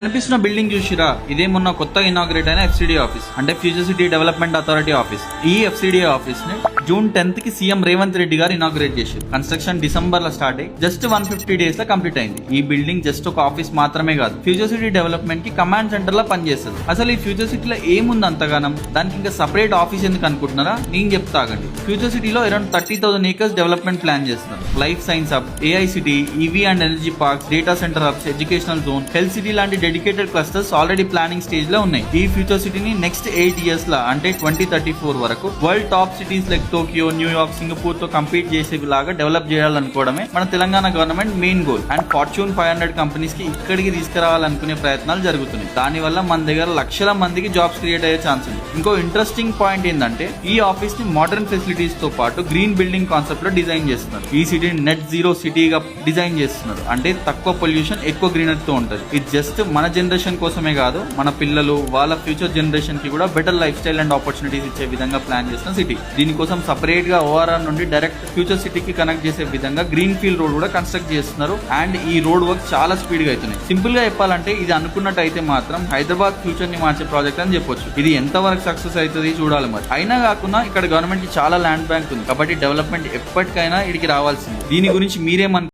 కనిపిస్తున్న బిల్డింగ్ చూసిరా, ఇదే మొన్న కొత్తగా ఇనాగ్రేట్ అయిన ఎఫ్సిడి ఆఫీస్, అంటే future city development authority office. ఈ ఎఫ్సిడి ఆఫీస్ ని జూన్ 10th కి సీఎం రేవంత్ రెడ్డి గారు ఇనాగ్రేట్ చేశారు. కన్స్ట్రక్షన్ డిసెంబర్ లో స్టార్ట్ అయ్యి జస్ట్ 150 days లో కంప్లీట్ అయింది. ఈ బిల్డింగ్ జస్ట్ ఒక ఆఫీస్ మాత్రమే కాదు, ఫ్యూచర్ సిటీ డెవలప్మెంట్ కి కమాండ్ సెంటర్ లా పనిచేస్తుంది. అసలు ఈ ఫ్యూచర్ సిటీలో ఏముంది అంతగానం, దానికి ఇంకా సపరేట్ ఆఫీస్ ఎందుకు అనుకుంటున్నారా? నేను చెప్తాగండి. ఫ్యూచర్ సిటీలో అరౌండ్ 30,000 acres డెవలప్మెంట్ ప్లాన్ చేస్తున్నారు. Life science hub, AI city, EV and energy parks, data centre hubs, educational zone, health city లాంటి dedicated clusters already planning stage లో ఉన్నాయి. ఈ ఫ్యూచర్ సిటీని నెక్స్ట్ 8 years లా, అంటే 2034 వరకు world top cities like Tokyo, New York, Singapore తో compete చేసేలాగా develop చేయాలనుకోవడమే మన Telangana government main goal. And fortune 500 companies కి ఇక్కడికి తీసుకురావాలనుకునే ప్రయత్నాలు జరుగుతున్నాయి. దాని వల్ల మన దగ్గర లక్షల మందికి జాబ్స్ క్రియేట్ అయ్యే ఛాన్స్ ఉంది. ఇంకో ఇంట్రెస్టింగ్ పాయింట్ ఏంటంటే, ఈ ఆఫీస్ ని మోడర్న్ ఫెసిలిటీస్ తో పాటు గ్రీన్ బిల్డింగ్ కాన్సెప్ట్ లో డిజైన్ చేస్తున్నారు. ఈ సిటీని నెట్ జీరో సిటీగా డిజైన్ చేస్తున్నారు, అంటే తక్కువ పొల్యూషన్, ఎక్కువ గ్రీనరీ తో ఉంటది. ఇది జస్ట్ మన జనరేషన్ కోసమే కాదు, మన పిల్లలు, వాళ్ళ ఫ్యూచర్ జనరేషన్ కి కూడా better life style and opportunities ఇచ్చే విధంగా ప్లాన్ చేసిన సిటీ. దీనికోసం సపరేట్ గా ఓఆర్ఆర్ నుండి డైరెక్ట్ ఫ్యూచర్ సిటీకి కనెక్ట్ చేసే విధంగా గ్రీన్ ఫీల్డ్ రోడ్ కూడా కన్స్ట్రక్ట్ చేస్తున్నారు. అండ్ ఈ రోడ్ వర్క్ చాలా స్పీడ్ గా అవుతున్నాయి. సింపుల్ గా చెప్పాలంటే, ఇది అనుకున్నట్టయితే మాత్రం హైదరాబాద్ ఫ్యూచర్ ని మార్చే ప్రాజెక్ట్ అని చెప్పొచ్చు. ఇది ఎంత వరకు సక్సెస్ అవుతుంది చూడాలి. మరి అయినా కాకుండా ఇక్కడ గవర్నమెంట్ కి చాలా ల్యాండ్ బ్యాంక్ ఉంది, కాబట్టి డెవలప్మెంట్ ఎప్పటికైనా ఇడికి రావాల్సింది. దీని గురించి మీరేమనుకుంటున్నారు?